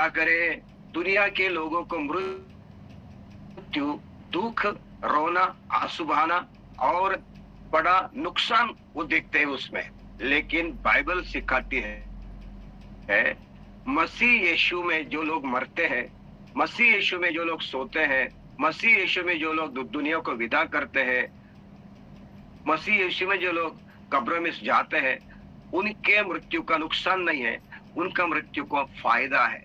क्या करे, दुनिया के लोगों को मृत्यु, दुख, रोना, आंसू बहाना और बड़ा नुकसान वो देखते हैं उसमें। लेकिन बाइबल सिखाती है मसीह यीशु में जो लोग मरते हैं, मसीह यीशु में जो लोग सोते हैं, मसीह यीशु में जो लोग दुनिया को विदा करते हैं, मसीह यीशु में जो लोग कब्रों में जाते हैं, उनके मृत्यु का नुकसान नहीं है, उनका मृत्यु का फायदा है।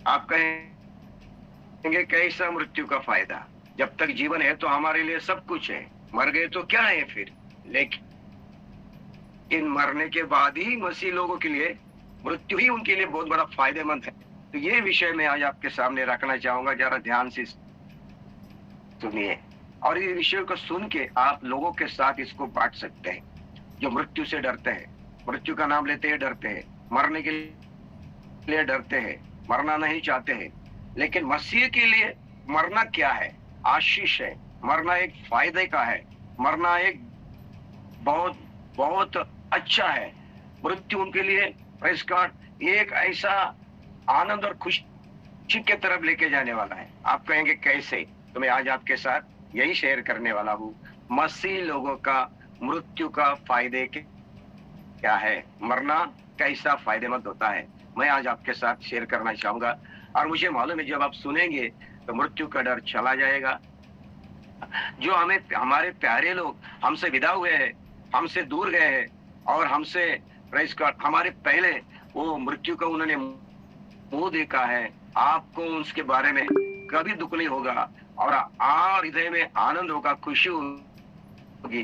आप कहेंगे कैसा मृत्यु का फायदा? जब तक जीवन है तो हमारे लिए सब कुछ है, मर गए तो क्या है फिर? लेकिन मरने के बाद ही मसीह लोगों के लिए मृत्यु ही उनके लिए बहुत बड़ा फायदेमंद है। तो ये विषय मैं आज आपके सामने रखना चाहूंगा, जरा ध्यान से सुनिए और ये विषय को सुन के आप लोगों के साथ इसको बांट सकते हैं जो मृत्यु से डरते हैं, मृत्यु का नाम लेते हैं डरते हैं, मरने के लिए डरते हैं, मरना नहीं चाहते हैं। लेकिन मसीह के लिए मरना क्या है? आशीष है। मरना एक फायदे का है, मरना एक बहुत बहुत अच्छा है। मृत्यु उनके लिए प्रेज़ गॉड एक ऐसा आनंद और खुशी की तरफ लेके जाने वाला है। आप कहेंगे कैसे? तो मैं आज आपके साथ यही शेयर करने वाला हूँ, मसीह लोगों का मृत्यु का फायदे क्या है, मरना कैसा फायदेमंद होता है, मैं आज आपके साथ शेयर करना चाहूंगा। और मुझे मालूम है जब आप सुनेंगे तो मृत्यु का डर चला जाएगा। जो हमें हमारे प्यारे लोग हमसे विदा हुए हैं, हमसे दूर गए हैं और हमसे प्रेज़ गॉड हमारे पहले वो मृत्यु का उन्होंने मुंह देखा है, आपको उसके बारे में कभी दुख नहीं होगा और हृदय में आनंद होगा, खुशी होगी।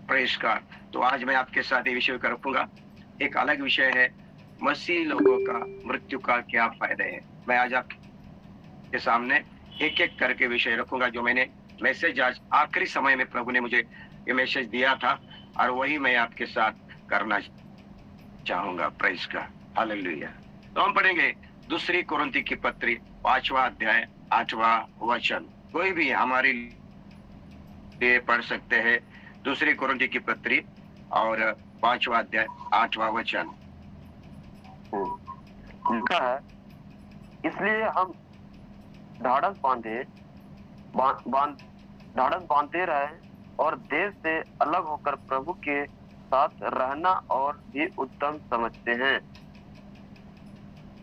Praise God. तो आज मैं आपके साथ ये विषय रखूंगा। एक अलग विषय है, मसीह लोगों का मृत्यु का क्या फायदे है। मैं आज आपके सामने एक एक करके विषय रखूंगा। जो मैंने मैसेज आज आखिरी समय में प्रभु ने मुझे ये मैसेज दिया था और वही मैं आपके साथ करना चाहूंगा। Praise God, hallelujah. तो हम पढ़ेंगे दूसरी कुरिन्थी की पत्री 5वां अध्याय 8वां वचन। कोई भी हमारे लिए पढ़ सकते हैं। दूसरी कुरिन्थी की पत्री और 5वां अध्याय 8वां वचन लिखा है, इसलिए हम ढाढ़स बांधते रहे और देश से अलग होकर प्रभु के साथ रहना और भी उत्तम समझते हैं।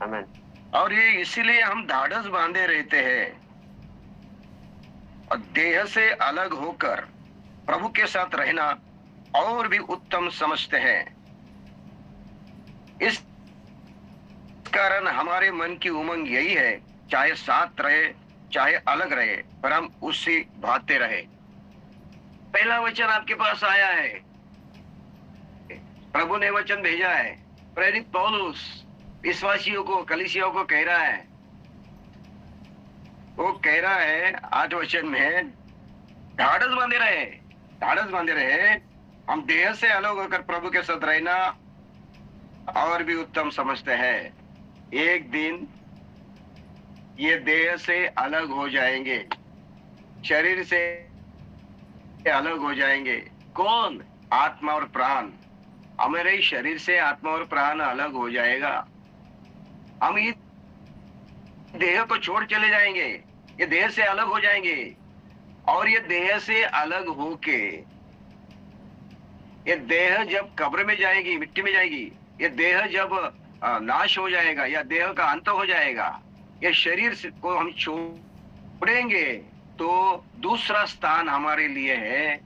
आमीन। और ये इसीलिए हम ढाढ़स बांधे रहते हैं और देह से अलग होकर प्रभु के साथ रहना और भी उत्तम समझते हैं। इस कारण हमारे मन की उमंग यही है, चाहे साथ रहे चाहे अलग रहे, पर हम उससे भागते रहे। पहला वचन आपके पास आया है, प्रभु ने वचन भेजा है। प्रेरित पौलुस विश्वासियों को, कलीसियाओं को कह रहा है, वो कह रहा है 8 वचन में, ढाढ़स बांधे रहे, ढाढ़स बांधे रहे, हम देह से अलग होकर प्रभु के साथ रहना और भी उत्तम समझते हैं। एक दिन ये देह से अलग हो जाएंगे, शरीर से अलग हो जाएंगे। कौन? आत्मा और प्राण। हमारे शरीर से आत्मा और प्राण अलग हो जाएगा। हम इस देह को छोड़ चले जाएंगे, ये देह से अलग हो जाएंगे और ये देह से अलग होके ये देह जब कब्र में जाएगी, मिट्टी में जाएगी, ये देह जब नाश हो जाएगा या देह का अंत हो जाएगा, ये शरीर को हम छोड़ेंगे तो दूसरा स्थान हमारे लिए है,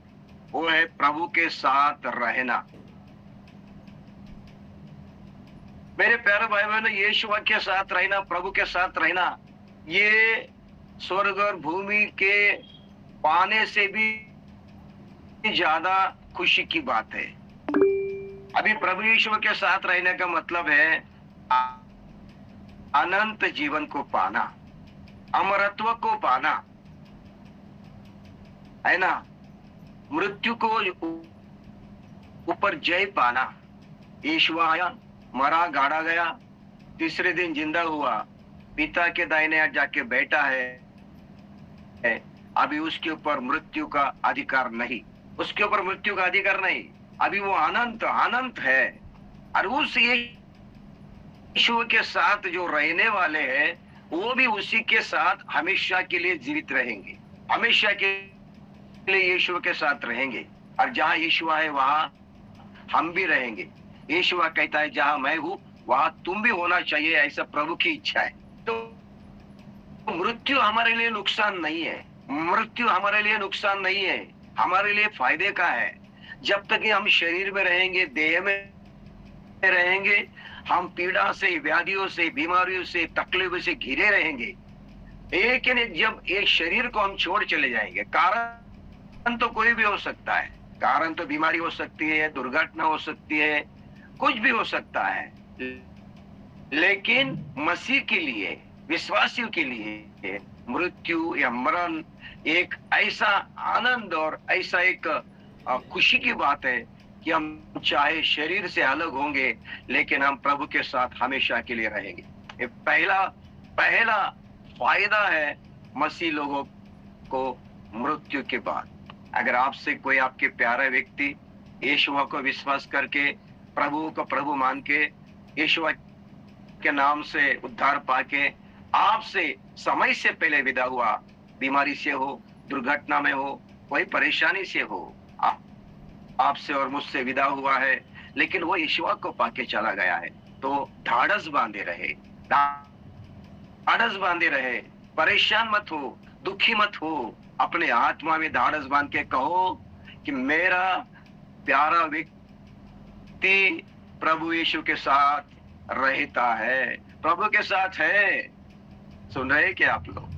वो है प्रभु के साथ रहना। मेरे प्यारे भाई बहनों, यीशु के साथ रहना, प्रभु के साथ रहना, ये स्वर्ग और भूमि के पाने से भी ज्यादा खुशी की बात है। अभी प्रभु यीशु के साथ रहने का मतलब है अनंत जीवन को पाना, अमरत्व को पाना, है ना, मृत्यु को ऊपर जय पाना। यीशु आया, मरा, गाड़ा गया, तीसरे दिन जिंदा हुआ, पिता के दाहिने हाथ जाके बैठा है। अभी उसके ऊपर मृत्यु का अधिकार नहीं, उसके ऊपर मृत्यु का अधिकार नहीं। अभी वो अनंत अनंत है और उस यीशु के साथ जो रहने वाले हैं, वो भी उसी के साथ हमेशा के लिए जीवित रहेंगे, हमेशा के लिए यीशु के साथ रहेंगे। और जहां यीशु है वहां हम भी रहेंगे। यीशु कहता है जहां मैं हूं वहां तुम भी होना चाहिए, ऐसा प्रभु की इच्छा है। तो मृत्यु हमारे लिए नुकसान नहीं है, मृत्यु हमारे लिए नुकसान नहीं है, हमारे लिए फायदे का है। जब तक कि हम शरीर में रहेंगे, देह में रहेंगे, हम पीड़ा से, व्याधियों से, बीमारियों से, तकलीफों से घिरे रहेंगे। लेकिन जब एक शरीर को हम छोड़ चले जाएंगे, कारण तो कोई भी हो सकता है, कारण तो बीमारी हो सकती है, दुर्घटना हो सकती है, कुछ भी हो सकता है, लेकिन मसीह के लिए, विश्वासियों के लिए मृत्यु या मरण एक ऐसा आनंद और ऐसा एक खुशी की बात है कि हम चाहे शरीर से अलग होंगे लेकिन हम प्रभु के साथ हमेशा के लिए रहेंगे। ये पहला फायदा है मसीह लोगों को मृत्यु के बाद। अगर आपसे कोई आपके प्यारा व्यक्ति यीशु को विश्वास करके, प्रभु को प्रभु मान के, यीशु के नाम से उद्धार पाके आपसे समय से पहले विदा हुआ, बीमारी से हो, दुर्घटना में हो, कोई परेशानी से हो, आपसे और मुझसे विदा हुआ है, लेकिन वो यीशु को पाके चला गया है, तो ढाढ़स बांधे रहे, ढाढ़स बांधे रहे, परेशान मत हो, दुखी मत हो, अपने आत्मा में ढाढ़स बांध के कहो कि मेरा प्यारा व्यक्ति प्रभु यीशु के साथ रहता है, प्रभु के साथ है। सुन रहे क्या आप लोग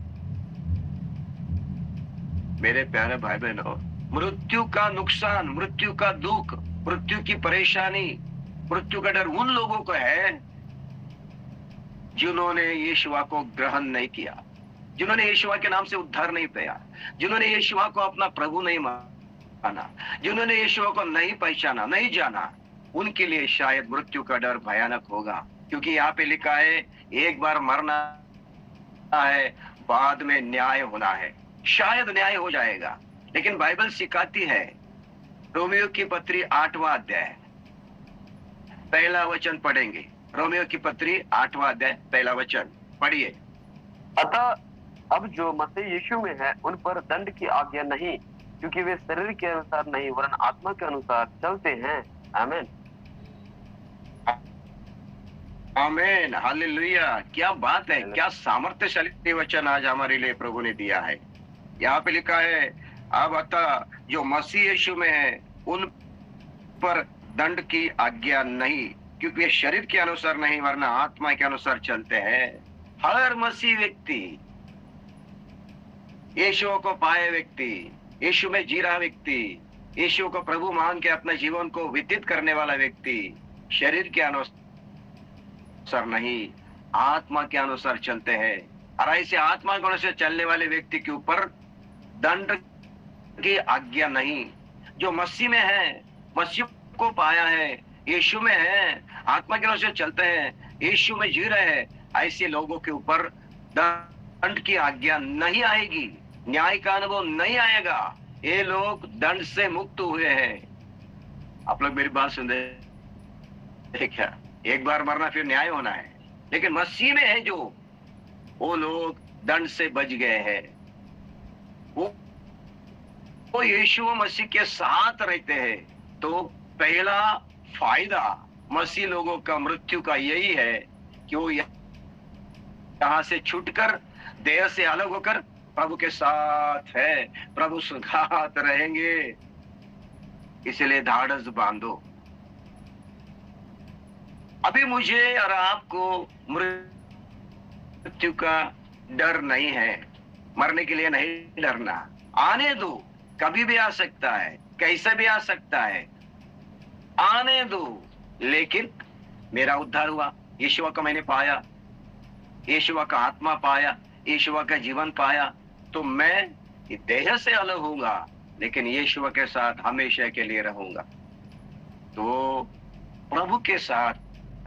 मेरे प्यारे भाई बहनों? मृत्यु का नुकसान, मृत्यु का दुख, मृत्यु की परेशानी, मृत्यु का डर उन लोगों को है जिन्होंने यीशु को ग्रहण नहीं किया, जिन्होंने यीशु के नाम से उद्धार नहीं पाया, जिन्होंने यीशु को अपना प्रभु नहीं माना, जिन्होंने यीशु को नहीं पहचाना, नहीं जाना, उनके लिए शायद मृत्यु का डर भयानक होगा। क्योंकि यहाँ पे लिखा है एक बार मरना है, बाद में न्याय होना है। शायद न्याय हो जाएगा, लेकिन बाइबल सिखाती है, रोमियो की पत्री 8वां अध्याय पहला वचन पढ़ेंगे। रोमियो की पत्री 8वां अध्याय पहला वचन पढ़िए। अतः अब जो मसीह यीशु में है उन पर दंड की आज्ञा नहीं, क्योंकि वे शरीर के अनुसार नहीं वरन आत्मा के अनुसार चलते हैं। आमीन, आमीन, हालेलुया। क्या बात है, क्या सामर्थ्यशाली वचन आज हमारे लिए प्रभु ने दिया है। यहाँ पे लिखा है अब अतः जो मसीह यीशु में है उन पर दंड की आज्ञा नहीं, क्योंकि वे शरीर के अनुसार नहीं वरना आत्मा के अनुसार चलते हैं। हर मसीह व्यक्ति, यीशु को पाए व्यक्ति, यीशु में जी रहा व्यक्ति, यीशु को प्रभु मान के अपने जीवन को व्यतीत करने वाला व्यक्ति शरीर के अनुसार नहीं, आत्मा के अनुसार चलते हैं। और ऐसे आत्मा के अनुसार चलने वाले व्यक्ति के ऊपर दंड की आज्ञा नहीं। जो मसीह में है, मसीह को पाया है, यीशु में है, आत्मा के अनुसार चलते हैं, यीशु में जी रहे हैं, ऐसे लोगों के ऊपर दंड की आज्ञा नहीं आएगी, न्याय का अनुभव नहीं आएगा। ये लोग दंड से मुक्त हुए हैं। आप लोग मेरी बात सुन रहे क्या? एक बार मरना फिर न्याय होना है, लेकिन मसीह में है जो, वो लोग दंड से बच गए हैं। वो यीशु मसीह के साथ रहते हैं। तो पहला फायदा मसीह लोगों का मृत्यु का यही है कि वो यहाँ से छूटकर, देह से अलग होकर प्रभु के साथ है, प्रभु साथ रहेंगे। इसलिए ढाढ़स बांधो। अभी मुझे और आपको मृत्यु का डर नहीं है, मरने के लिए नहीं डरना। आने दो, कभी भी आ सकता है, कैसे भी आ सकता है, आने दो। लेकिन मेरा उद्धार हुआ, यीशु का मैंने पाया, यीशु का आत्मा पाया, यीशु का जीवन पाया, तो मैं देह से अलग होऊंगा लेकिन यीशु के साथ हमेशा के लिए रहूंगा। तो प्रभु के साथ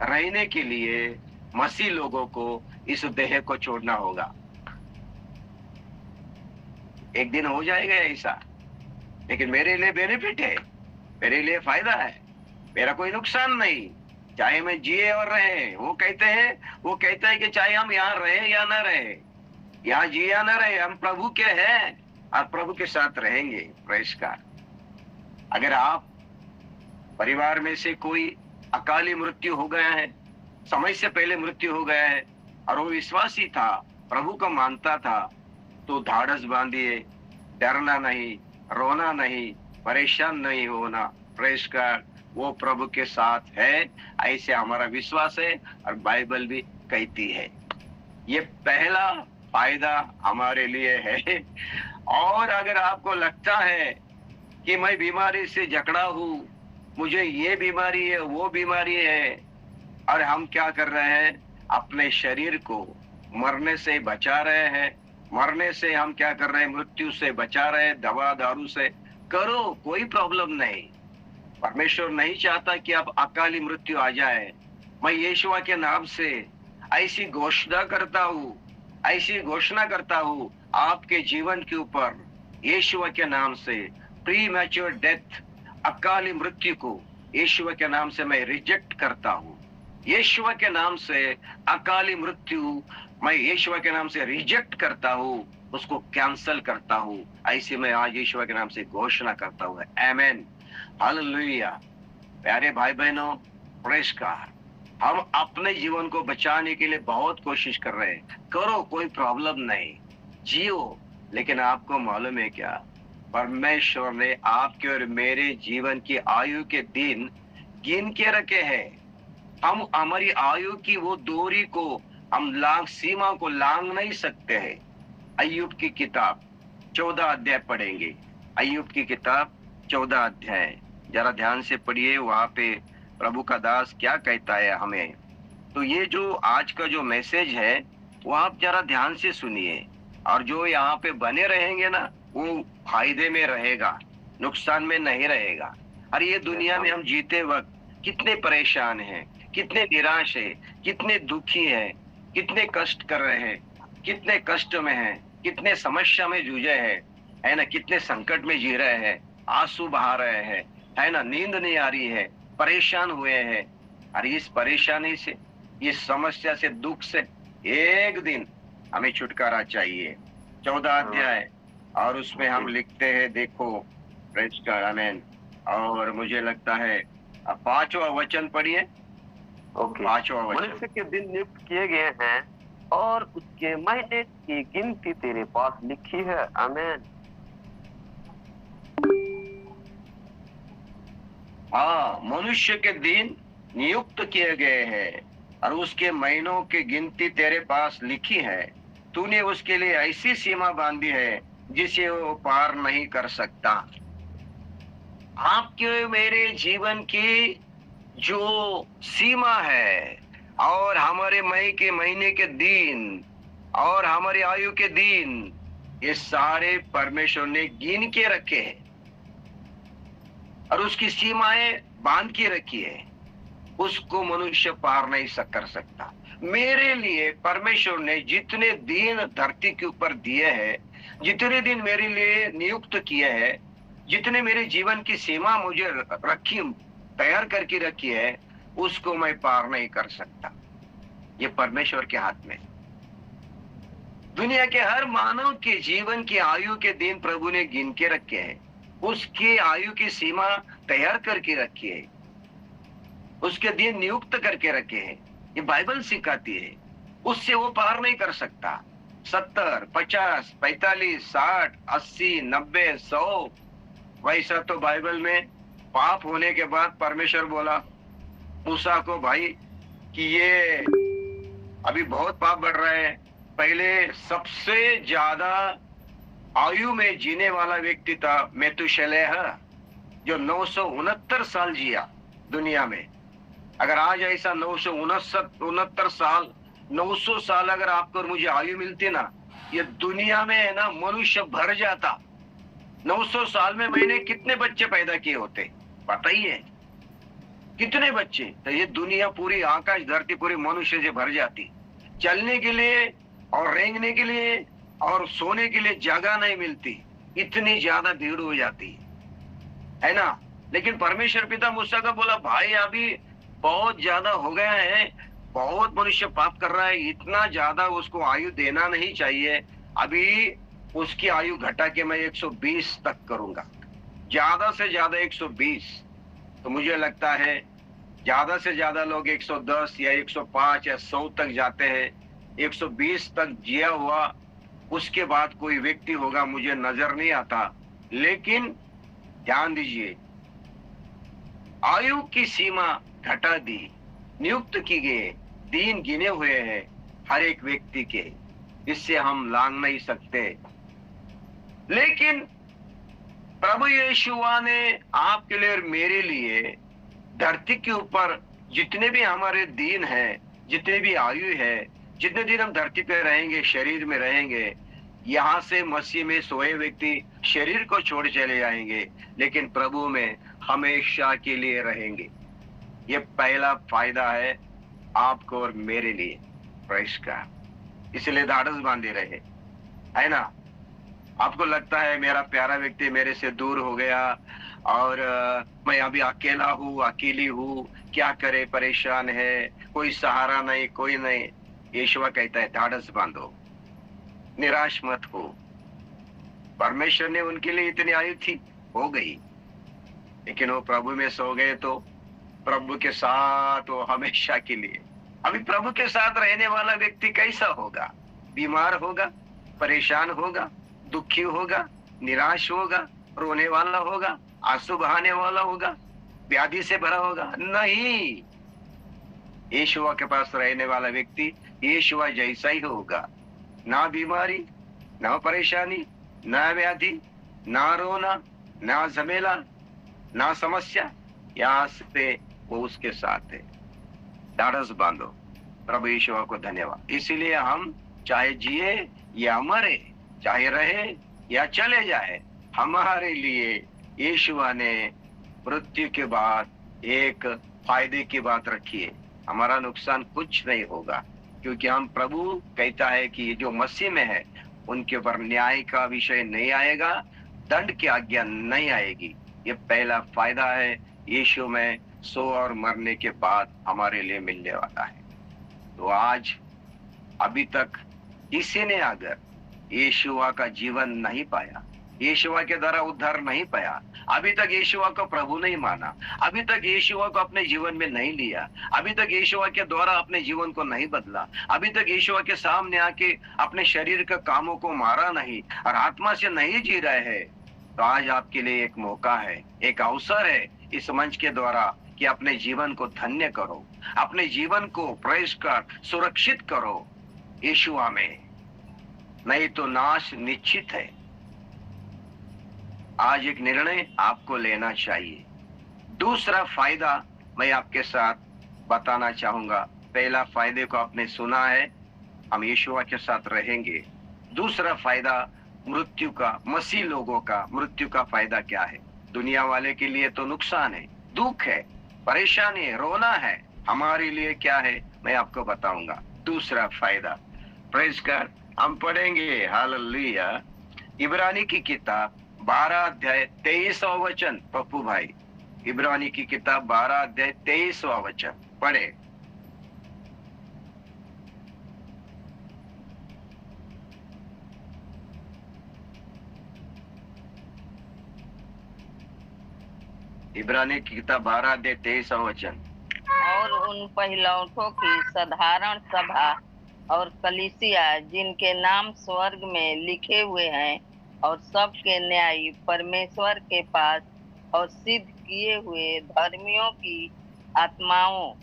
रहने के लिए मसीह लोगों को इस देह को छोड़ना होगा। एक दिन हो जाएगा ऐसा, लेकिन मेरे लिए बेनिफिट है, मेरे लिए फायदा है, मेरा कोई नुकसान नहीं। चाहे मैं जिए और रहे, वो कहते हैं कि चाहे हम यहाँ रहे या ना रहे, यहाँ जिए या ना रहे, हम प्रभु के हैं और प्रभु के साथ रहेंगे। प्रेस का अगर आप परिवार में से कोई अकाली मृत्यु हो गया है, समय से पहले मृत्यु हो गया है, और वो विश्वासी था, प्रभु को मानता था, तो धाड़स बांधिए, डरना नहीं, रोना नहीं, परेशान नहीं होना। प्रेस का वो प्रभु के साथ है, ऐसे हमारा विश्वास है और बाइबल भी कहती है। ये पहला फायदा हमारे लिए है। और अगर आपको लगता है कि मैं बीमारी से जकड़ा हूं, मुझे ये बीमारी है, वो बीमारी है, और हम क्या कर रहे हैं, अपने शरीर को मरने से बचा रहे हैं, मरने से हम क्या कर रहे हैं, मृत्यु से बचा रहे हैं, दवा दारू से, करो, कोई प्रॉब्लम नहीं। परमेश्वर नहीं चाहता कि आप अकाली मृत्यु आ जाए। मैं यीशुआ के नाम से ऐसी घोषणा करता हूँ आपके जीवन के ऊपर, यीशुआ के नाम से प्री मैच्योर डेथ, अकाली मृत्यु को यीशुआ के नाम से मैं रिजेक्ट करता हूँ। यीशुआ के नाम से अकाली मृत्यु मैं यीशुआ के नाम से रिजेक्ट करता हूँ, उसको कैंसल करता हूँ। ऐसे मैं आज यीशुआ के नाम से घोषणा करता हूँ। आमेन, हालेलुया। प्यारे भाई बहनों, प्रेस गॉड, हम अपने जीवन को बचाने के लिए बहुत कोशिश कर रहे हैं। करो, कोई प्रॉब्लम नहीं, जियो। लेकिन आपको मालूम है क्या, परमेश्वर ने आपके और मेरे जीवन की आयु के दिन गिन के रखे हैं। हम हमारी आयु की वो दूरी को हम सीमा को लांघ नहीं सकते हैं। अय्यूब की किताब 14 अध्याय पढ़ेंगे। अय्यूब की किताब 14 अध्याय जरा ध्यान से पढ़िए, वहां पे प्रभु का दास क्या कहता है हमें। तो ये जो आज का जो मैसेज है वो आप जरा ध्यान से सुनिए, और जो यहाँ पे बने रहेंगे ना, वो फायदे में रहेगा, नुकसान में नहीं रहेगा। और ये दुनिया में हम जीते वक्त कितने परेशान हैं, कितने निराश है, कितने दुखी हैं, कितने कष्ट कर रहे हैं, कितने कष्ट में हैं, कितने समस्या में जूझे हैं, है ना, कितने संकट में जी रहे हैं, आंसू बहा रहे हैं, है ना, नींद नहीं आ रही है, परेशान हुए हैं। और इस परेशानी से, इस समस्या से, दुख से एक दिन हमें छुटकारा चाहिए। 14 अध्याय, और उसमें हम लिखते हैं, देखो, प्रेज गॉड, आमेन। और मुझे लगता है 5वां वचन पढ़िए। ओके। 5वां वचन, मनुष्य के दिन नियुक्त किए गए हैं और उसके महीने की गिनती तेरे पास लिखी है। आमेन। हाँ, मनुष्य के दिन नियुक्त किए गए हैं और उसके महीनों की गिनती तेरे पास लिखी है। तूने उसके लिए ऐसी सीमा बांधी है जिसे वो पार नहीं कर सकता। आपके मेरे जीवन की जो सीमा है, और हमारे महीने के दिन, और हमारी आयु के दिन, ये सारे परमेश्वर ने गिन के रखे हैं और उसकी सीमाएं बांध के रखी है। उसको मनुष्य पार नहीं कर सकता। मेरे लिए परमेश्वर ने जितने दिन धरती के ऊपर दिए हैं, जितने दिन मेरे लिए नियुक्त किए हैं, जितने मेरे जीवन की सीमा मुझे रखी, तैयार करके रखी है, उसको मैं पार नहीं कर सकता। ये परमेश्वर के हाथ में। दुनिया के हर मानव के जीवन की आयु के दिन प्रभु ने गिन के रखे हैं, उसकी आयु की सीमा तैयार करके रखी है, उसके दिन नियुक्त करके रखे हैं। ये बाइबल सिखाती है, उससे वो पार नहीं कर सकता। 70, 50, 45, 60, 80, 90, 100, वैसा तो बाइबल में पाप होने के बाद परमेश्वर बोला मूसा को, भाई, कि ये अभी बहुत पाप बढ़ रहे हैं। पहले सबसे ज्यादा आयु में जीने वाला व्यक्ति था मेतुशेलह, जो 969 साल जिया दुनिया में। अगर आज ऐसा 969 साल, 900 साल अगर आपको और मुझे आयु मिलती ना, ये दुनिया में है ना, मनुष्य भर जाता। 900 साल में मैंने कितने बच्चे पैदा किए होते, पता ही है कितने बच्चे। तो ये दुनिया पूरी, आकाश धरती पूरी मनुष्य से भर जाती। चलने के लिए और रेंगने के लिए और सोने के लिए जगह नहीं मिलती, इतनी ज्यादा भीड़ हो जाती है ना। लेकिन परमेश्वर पिता मूसा को बोला, भाई, अभी बहुत ज्यादा हो गया है, बहुत मनुष्य पाप कर रहा है, इतना ज्यादा उसको आयु देना नहीं चाहिए। अभी उसकी आयु घटा के मैं 120 तक करूंगा, ज्यादा से ज्यादा 120। तो मुझे लगता है ज्यादा से ज्यादा लोग 110 या 105 या 100 तक जाते हैं। 120 तक जिया हुआ उसके बाद कोई व्यक्ति होगा मुझे नजर नहीं आता। लेकिन ध्यान दीजिए, आयु की सीमा घटा दी, नियुक्त की गई, दिन गिने हुए हैं हर एक व्यक्ति के, इससे हम लांग नहीं सकते। लेकिन प्रभु यीशुआ ने आपके लिए और मेरे लिए धरती के ऊपर जितने भी हमारे दिन हैं, जितने भी आयु है, जितने दिन हम धरती पे रहेंगे, शरीर में रहेंगे, यहाँ से मसीह में सोए व्यक्ति शरीर को छोड़ चले जाएंगे, लेकिन प्रभु में हमेशा के लिए रहेंगे। ये पहला फायदा है आपको और मेरे लिए, प्रेस का। इसलिए धाड़स बांधे रहे, है ना। आपको लगता है मेरा प्यारा व्यक्ति मेरे से दूर हो गया और मैं अभी अकेला हूँ, अकेली हूँ, क्या करे, परेशान है, कोई सहारा नहीं, कोई नहीं। यीशुआ कहता है धाड़स बांधो, निराश मत हो। परमेश्वर ने उनके लिए इतनी आयु थी, हो गई, लेकिन वो प्रभु में सो गए तो प्रभु के साथ वो हमेशा के लिए। अभी प्रभु के साथ रहने वाला व्यक्ति कैसा होगा? बीमार होगा, परेशान होगा, दुखी होगा, निराश होगा, रोने वाला होगा, आंसू बहाने वाला होगा, व्याधि से भरा होगा? नहीं, यीशुआ के पास रहने वाला व्यक्ति यीशुआ जैसा ही होगा। ना बीमारी, ना परेशानी, ना व्याधि, ना रोना, ना झमेला, ना समस्या, यहाँ से वो उसके साथ है। ढाढ़स बांधो, प्रभु यीशुआ को धन्यवाद। इसीलिए हम चाहे जिए या मरे, चाहे रहे या चले जाए, हमारे लिए यीशुआ ने मृत्यु के बाद एक फायदे की बात रखी है। हमारा नुकसान कुछ नहीं होगा, क्योंकि हम प्रभु कहता है कि जो मसीह में है उनके ऊपर न्याय का विषय नहीं आएगा, दंड की आज्ञा नहीं आएगी। ये पहला फायदा है यीशु में सो और मरने के बाद हमारे लिए मिलने वाला है। तो आज अभी तक किसी ने अगर यीशुआ का जीवन नहीं पाया, यीशुआ के द्वारा उद्धार नहीं पाया, अभी तक यीशुआ को प्रभु नहीं माना, अभी तक यीशुआ को अपने जीवन में नहीं लिया, अभी तक यीशुआ के द्वारा अपने जीवन को नहीं बदला, अभी तक यीशुआ के सामने आके अपने शरीर के कामों को मारा नहीं और आत्मा से नहीं जी रहे हैं, तो आज आपके लिए एक मौका है, एक अवसर है इस मंच के द्वारा कि अपने जीवन को धन्य करो, अपने जीवन को प्रेस कर सुरक्षित करो यीशुआ में, नहीं तो नाश निश्चित है। आज एक निर्णय आपको लेना चाहिए। दूसरा फायदा मैं आपके साथ बताना चाहूंगा। पहला फायदे को आपने सुना है, हम यीशुआ के साथ रहेंगे। दूसरा फायदा मृत्यु का, मसीह लोगों का मृत्यु का फायदा क्या है? दुनिया वाले के लिए तो नुकसान है, दुख है, परेशानी है, रोना है। हमारे लिए क्या है मैं आपको बताऊंगा। दूसरा फायदा, प्रेज कर, हम पढ़ेंगे हालेलुया इब्रानी की किताब 12 अध्याय 23वां वचन। पप्पू भाई, इब्रानी की किताब 12 अध्याय 23वां वचन पढ़े। इब्रानी की किताब 12 अध्याय 23वां वचन। और उन पहिलौठों की साधारण सभा और कलीसिया जिनके नाम स्वर्ग में लिखे हुए हैं और सबके न्याय परमेश्वर के पास और सिद्ध किए हुए धर्मियों की आत्माओं,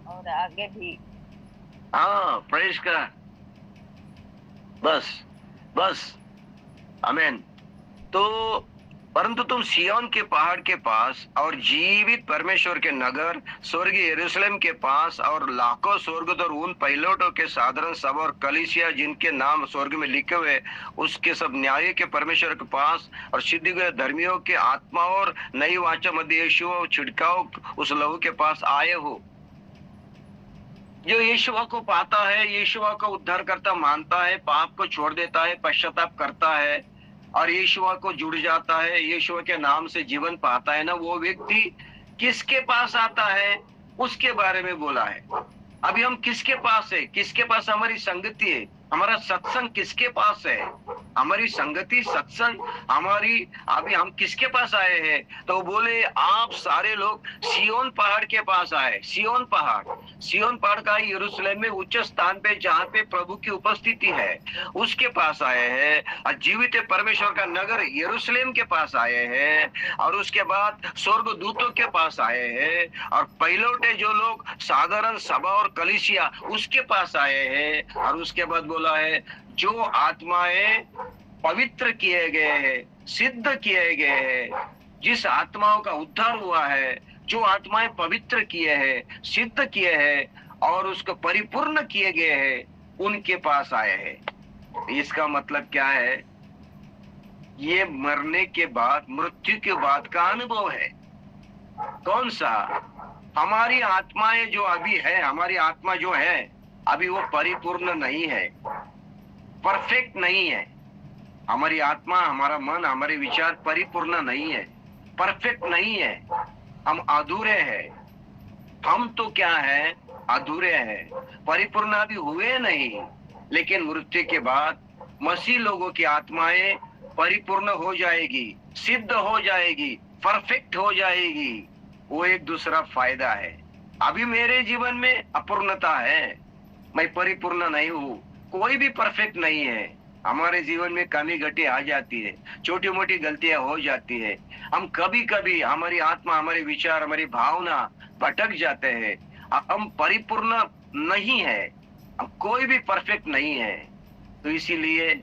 और आगे भी। हाँ, प्रेज कर, बस बस, आमीन। तो परंतु तुम सिय्योन के पहाड़ के पास और जीवित परमेश्वर के नगर स्वर्गीय यरूशलेम के पास और लाखों स्वर्गदूत और उन पहिलौठों के साधारण सभा और कलीसिया जिनके नाम स्वर्ग में लिखे हुए उसके सब न्याय के परमेश्वर के पास और सिद्ध हुए धर्मियों के आत्मा और नई वाचा मध्य यीशु छिड़काव उस लहू के पास आए हो। जो यीशुआ को पाता है, यीशुआ को उद्धार करता मानता है, पाप को छोड़ देता है, पश्चाताप करता है और यीशुआ को जुड़ जाता है, यीशुआ के नाम से जीवन पाता है ना, वो व्यक्ति किसके पास आता है उसके बारे में बोला है। अभी हम किसके पास है? किसके पास हमारी संगति है? हमारा सत्संग किसके पास है? हमारी संगति, सत्संग हमारी, अभी हम किसके पास आए हैं? तो बोले आप सारे लोग सियोन पहाड़ के पास आए। सियोन पहाड़ का यरूशलेम में उच्च स्थान पे जहाँ पे प्रभु की उपस्थिति है उसके पास आए हैं। और जीवित परमेश्वर का नगर यरूशलेम के पास आए हैं। और उसके बाद स्वर्गदूतों के पास आए हैं। और पहिलौठे जो लोग साधारण सभा और कलीसिया उसके पास आए हैं। और उसके बाद बोला है जो आत्माएं पवित्र किए गए हैं, सिद्ध किए गए हैं, जिस आत्माओं का उद्धार हुआ है, जो आत्माएं पवित्र किए हैं, सिद्ध किए हैं और उसको परिपूर्ण किए गए हैं, उनके पास आए हैं। इसका मतलब क्या है? ये मरने के बाद, मृत्यु के बाद का अनुभव है। कौन सा? हमारी आत्माएं जो अभी है, हमारी आत्मा जो है अभी वो परिपूर्ण नहीं है, परफेक्ट नहीं है। हमारी आत्मा, हमारा मन, हमारे विचार परिपूर्ण नहीं है, परफेक्ट नहीं है। हम अधूरे हैं। हम तो क्या है? अधूरे हैं, परिपूर्ण अभी हुए नहीं। लेकिन मृत्यु के बाद मसीह लोगों की आत्माएं परिपूर्ण हो जाएगी, सिद्ध हो जाएगी, परफेक्ट हो जाएगी। वो एक दूसरा फायदा है। अभी मेरे जीवन में अपूर्णता है, मैं परिपूर्ण नहीं हूँ, कोई भी परफेक्ट नहीं है। हमारे जीवन में कमी घटी आ जाती है, छोटी मोटी गलतियां हो जाती है। हम कभी कभी, हमारी आत्मा, हमारे विचार, हमारी भावना भटक जाते हैं। हम परिपूर्ण नहीं है, हम कोई भी परफेक्ट नहीं है। तो इसीलिए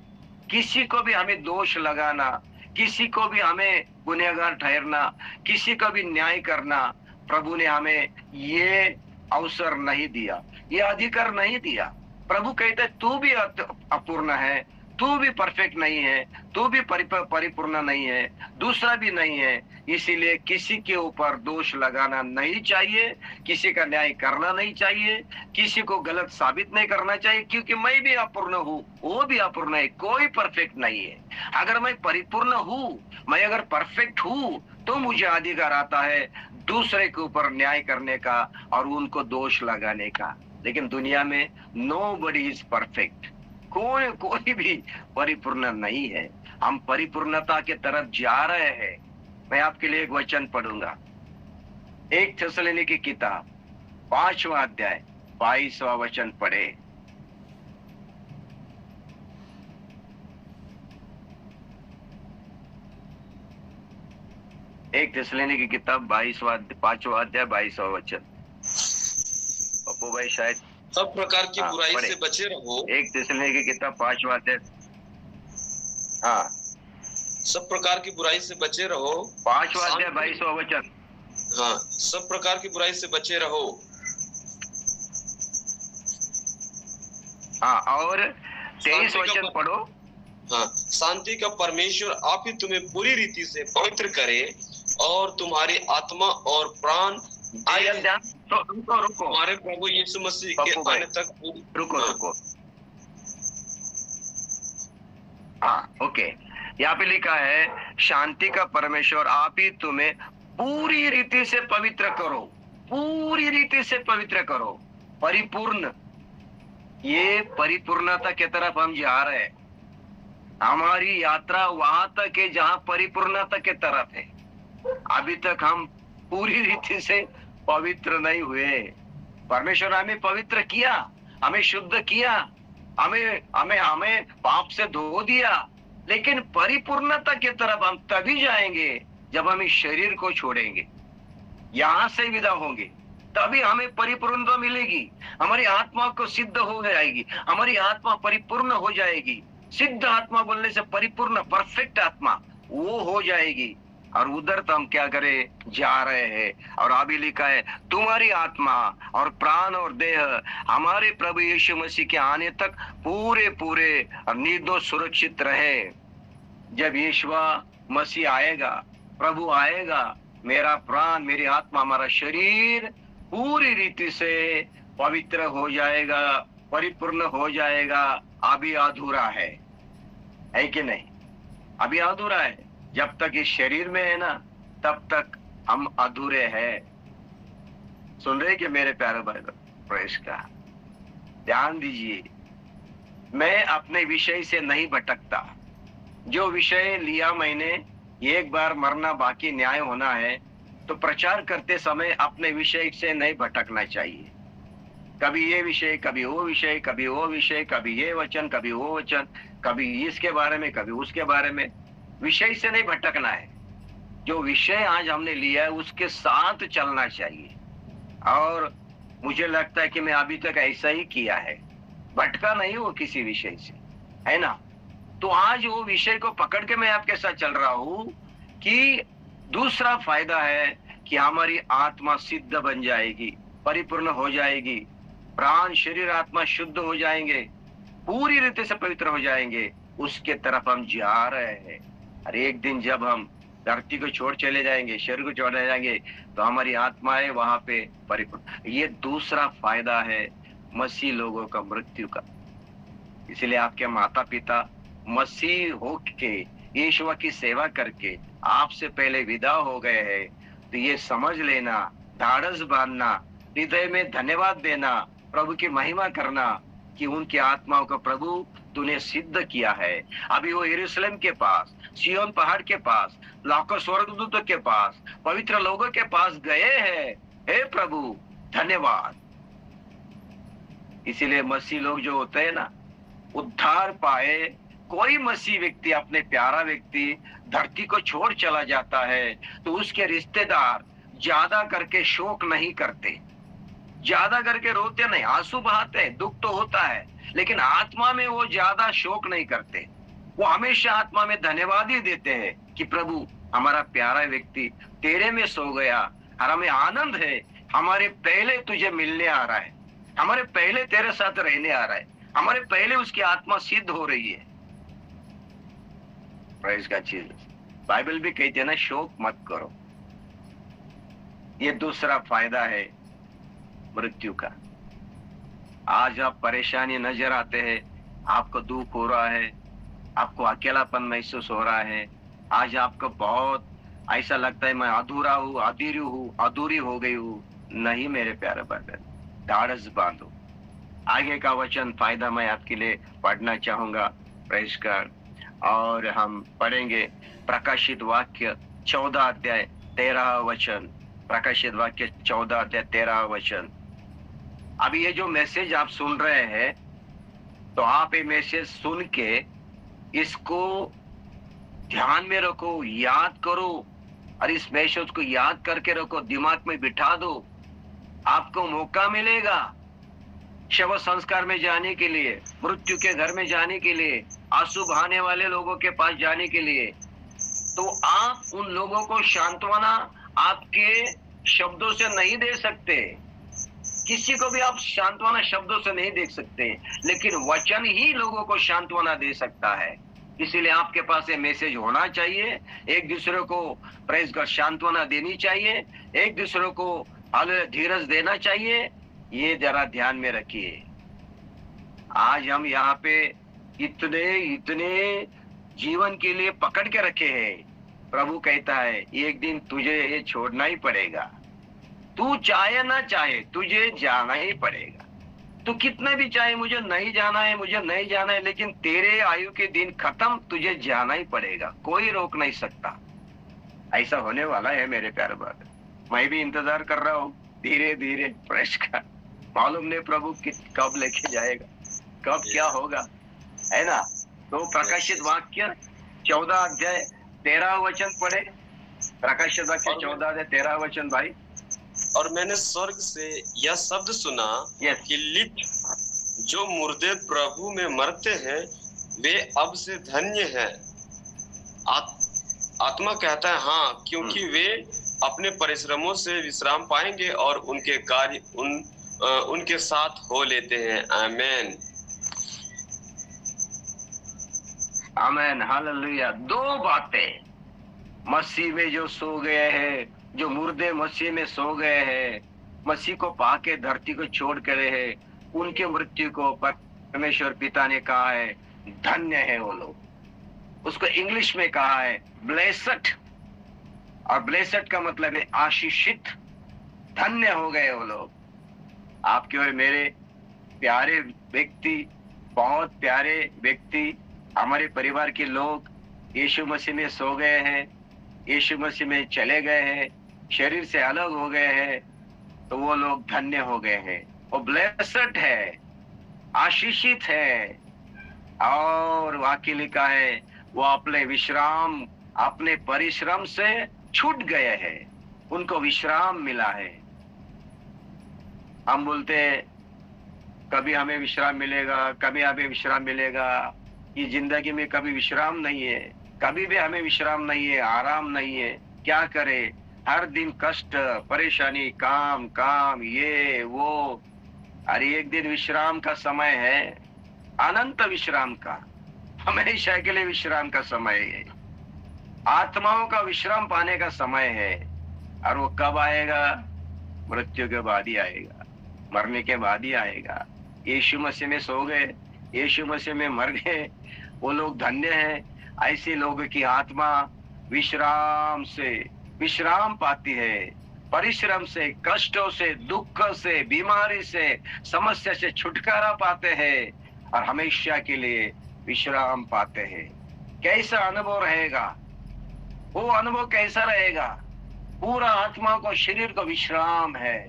किसी को भी हमें दोष लगाना, किसी को भी हमें गुनहगार ठहरना, किसी को भी न्याय करना, प्रभु ने हमें ये अवसर नहीं दिया, ये अधिकार नहीं दिया। प्रभु कहते तू भी अपूर्ण है, तू भी परफेक्ट नहीं है, तू भी परिपूर्ण नहीं है, दूसरा भी नहीं है। इसीलिए किसी के ऊपर दोष लगाना नहीं चाहिए, किसी का न्याय करना नहीं चाहिए, किसी को गलत साबित नहीं करना चाहिए, क्योंकि मैं भी अपूर्ण हूँ, वो भी अपूर्ण है, कोई परफेक्ट नहीं है। अगर मैं परिपूर्ण हूँ, मैं अगर परफेक्ट हूँ, तो मुझे अधिकार आता है दूसरे के ऊपर न्याय करने का और उनको दोष लगाने का। लेकिन दुनिया में नोबडी इज परफेक्ट, कोई भी परिपूर्ण नहीं है। हम परिपूर्णता के तरफ जा रहे हैं। मैं आपके लिए एक वचन पढ़ूंगा, 1 थिस्सलुनीकी की किताब 5वां अध्याय 22वां वचन पढ़े। एक थिस्सलुनीकी की किताब 5वां अध्याय 22वां वचन। पप्पू भाई शायद। सब प्रकार की बुराई से बचे रहो। 1 थिस्सलुनीकी की किताब 5वां अध्याय। हाँ, सब प्रकार की बुराई से बचे रहो। 5वां अध्याय 22वां वचन। हाँ, सब प्रकार की बुराई से बचे रहो। हाँ, और 23 वचन पढ़ो। हाँ, शांति का परमेश्वर आप ही तुम्हें पूरी रीति से पवित्र करे और तुम्हारी आत्मा और प्राण रुको, हमारे प्रभु यीशु मसीह के आने तक रुको। हाँ, ओके। यहाँ पे लिखा है शांति का परमेश्वर आप ही तुम्हें पूरी रीति से पवित्र करो, पूरी रीति से पवित्र करो, परिपूर्ण। ये परिपूर्णता की तरफ हम जा रहे हैं। हमारी यात्रा वहां तक है जहां परिपूर्णता की तरफ है। अभी तक हम पूरी रीति से पवित्र नहीं हुए। परमेश्वर ने हमें पवित्र किया, हमें शुद्ध किया, हमें पाप से धो दिया, लेकिन परिपूर्णता की तरफ हम तभी जाएंगे जब हम इस शरीर को छोड़ेंगे, यहां से विदा होंगे, तभी हमें परिपूर्णता मिलेगी। हमारी आत्मा को सिद्ध हो जाएगी, हमारी आत्मा परिपूर्ण हो जाएगी। सिद्ध आत्मा बोलने से परिपूर्ण, परफेक्ट आत्मा वो हो जाएगी। और उधर तो हम क्या करे जा रहे हैं। और अभी लिखा है तुम्हारी आत्मा और प्राण और देह हमारे प्रभु यीशु मसीह के आने तक पूरे और निर्दोष सुरक्षित रहे। जब यीशु मसीह आएगा, प्रभु आएगा, मेरा प्राण, मेरी आत्मा, हमारा शरीर पूरी रीति से पवित्र हो जाएगा, परिपूर्ण हो जाएगा। अभी अधूरा है कि नहीं? अभी अधूरा है। जब तक इस शरीर में है ना, तब तक हम अधूरे हैं। सुन रहे कि मेरे प्यारे भाई प्रेस का ध्यान दीजिए, मैं अपने विषय से नहीं भटकता। जो विषय लिया मैंने, एक बार मरना बाकी न्याय होना है, तो प्रचार करते समय अपने विषय से नहीं भटकना चाहिए। कभी ये विषय, कभी वो विषय, कभी वो विषय, कभी ये वचन, कभी वो वचन, कभी इसके बारे में, कभी उसके बारे में। विषय से नहीं भटकना है। जो विषय आज हमने लिया है उसके साथ चलना चाहिए। और मुझे लगता है कि मैं अभी तक ऐसा ही किया है, भटका नहीं हो किसी विषय से, है ना। तो आज वो विषय को पकड़ के मैं आपके साथ चल रहा हूं कि दूसरा फायदा है कि हमारी आत्मा सिद्ध बन जाएगी, परिपूर्ण हो जाएगी, प्राण शरीर आत्मा शुद्ध हो जाएंगे, पूरी रीति से पवित्र हो जाएंगे। उसके तरफ हम जा रहे हैं। और एक दिन जब हम धरती को छोड़ चले जाएंगे, शरीर को छोड़ जाएंगे, तो हमारी आत्माएं वहां पे परिपूर्ण। ये दूसरा फायदा है मसीह लोगों का मृत्यु का। इसलिए आपके माता पिता मसीह होके यीशु की सेवा करके आपसे पहले विदा हो गए हैं, तो ये समझ लेना, ढाढ़स बांधना, हृदय में धन्यवाद देना, प्रभु की महिमा करना कि उनकी आत्माओं को प्रभु तूने सिद्ध किया है। अभी वो यरूशलेम के पास, सिय्योन पहाड़ के पास, लाखों स्वर्गदूतों के पास, पवित्र लोगों के पास गए हैं। हे प्रभु धन्यवाद। इसीलिए मसीह लोग जो होते हैं ना, उद्धार पाए कोई मसीह व्यक्ति, अपने प्यारा व्यक्ति धरती को छोड़ चला जाता है, तो उसके रिश्तेदार ज्यादा करके शोक नहीं करते, ज्यादा करके रोते नहीं, आंसू बहाते हैं, दुख तो होता है, लेकिन आत्मा में वो ज्यादा शोक नहीं करते। वो हमेशा आत्मा में धन्यवाद ही देते हैं कि प्रभु हमारा प्यारा व्यक्ति तेरे में सो गया, और हमें आनंद है, हमारे पहले तुझे मिलने आ रहा है, हमारे पहले तेरे साथ रहने आ रहा है, हमारे पहले उसकी आत्मा सिद्ध हो रही है। Praise God Jesus. बाइबल भी कहती है ना, शोक मत करो। ये दूसरा फायदा है मृत्यु का। आज आप परेशानी नजर आते हैं, आपको दुख हो रहा है, आपको अकेलापन महसूस हो रहा है, आज आपको बहुत ऐसा लगता है मैं अधूरा हूँ, अधूरी हो गई हूँ। नहीं मेरे प्यारे बहन, ढाढ़स बांधो। आगे का वचन फायदा मैं आपके लिए पढ़ना चाहूंगा। Praise God. और हम पढ़ेंगे प्रकाशित वाक्य 14 अध्याय 13 वचन। प्रकाशित वाक्य 14 अध्याय 13 वचन। अभी ये जो मैसेज आप सुन रहे हैं, तो आप ये मैसेज सुन के इसको ध्यान में रखो, याद करो, और इस मैसेज को याद करके रखो, दिमाग में बिठा दो। आपको मौका मिलेगा शव संस्कार में जाने के लिए, मृत्यु के घर में जाने के लिए, आंसू बहाने वाले लोगों के पास जाने के लिए। तो आप उन लोगों को सांत्वना आपके शब्दों से नहीं दे सकते, किसी को भी आप सांत्वना शब्दों से नहीं दे सकते, लेकिन वचन ही लोगों को सांत्वना दे सकता है। इसीलिए आपके पास ये मैसेज होना चाहिए। एक दूसरे को प्रेज़ गॉड सांत्वना देनी चाहिए, एक दूसरे को धीरज देना चाहिए। ये जरा ध्यान में रखिए। आज हम यहाँ पे इतने जीवन के लिए पकड़ के रखे हैं। प्रभु कहता है एक दिन तुझे ये छोड़ना ही पड़ेगा, तू चाहे ना चाहे तुझे जाना ही पड़ेगा। तू कितना भी चाहे मुझे नहीं जाना है, मुझे नहीं जाना है, लेकिन तेरे आयु के दिन खत्म, तुझे जाना ही पड़ेगा, कोई रोक नहीं सकता। ऐसा होने वाला है मेरे प्यारे बात। मैं भी इंतजार कर रहा हूँ धीरे धीरे प्रेस का। मालूम नहीं प्रभु कब लेके जाएगा, कब क्या होगा, है ना। तो प्रकाशित वाक्य 14 अध्याय 13 वचन पढ़े। प्रकाशित वाक्य 14 अध्याय 13 वचन भाई। और मैंने स्वर्ग से यह शब्द सुना कि लिख, जो मुर्दे प्रभु में मरते हैं वे अब से धन्य हैं। आत्मा कहता है हाँ, क्योंकि वे अपने परिश्रमों से विश्राम पाएंगे और उनके कार्य उनके साथ हो लेते हैं। आमीन आमीन हालेलुया। दो बातें, मसीह में जो सो गए हैं, जो मुर्दे मसीह में सो गए हैं, मसीह को पाके धरती को छोड़ करे है, उनके मृत्यु को परमेश्वर पिता ने कहा है धन्य है वो लोग। उसको इंग्लिश में कहा है ब्लेस्ड। और ब्लेसड का मतलब है आशीषित, धन्य हो गए वो लोग। आपके और मेरे प्यारे व्यक्ति, बहुत प्यारे व्यक्ति, हमारे परिवार के लोग यीशु मसीह में सो गए हैं, यीशु मसीह में चले गए हैं, शरीर से अलग हो गए हैं, तो वो लोग धन्य हो गए हैं। वो ब्लेसड है, आशीषित है। और वाक्य लिखा है वो अपने विश्राम, अपने परिश्रम से छूट गए हैं, उनको विश्राम मिला है। हम बोलते हैं कभी हमें विश्राम मिलेगा, कभी हमें विश्राम मिलेगा। ये जिंदगी में कभी विश्राम नहीं है, कभी भी हमें विश्राम नहीं है, आराम नहीं है। क्या करे, हर दिन कष्ट, परेशानी, काम काम, ये वो। अरे एक दिन विश्राम का समय है, अनंत विश्राम का, हमेशा के लिए विश्राम का समय है, आत्माओं का विश्राम पाने का समय है। और वो कब आएगा? मृत्यु के बाद ही आएगा, मरने के बाद ही आएगा। यीशु मसीह में सो गए, यीशु मसीह में मर गए, वो लोग धन्य हैं। ऐसे लोगों की आत्मा विश्राम से विश्राम पाती है, परिश्रम से, कष्टों से, दुख से, बीमारी से, समस्या से छुटकारा पाते हैं और हमेशा के लिए विश्राम पाते हैं। कैसा अनुभव रहेगा? वो अनुभव कैसा रहेगा? पूरा आत्मा को, शरीर को विश्राम है,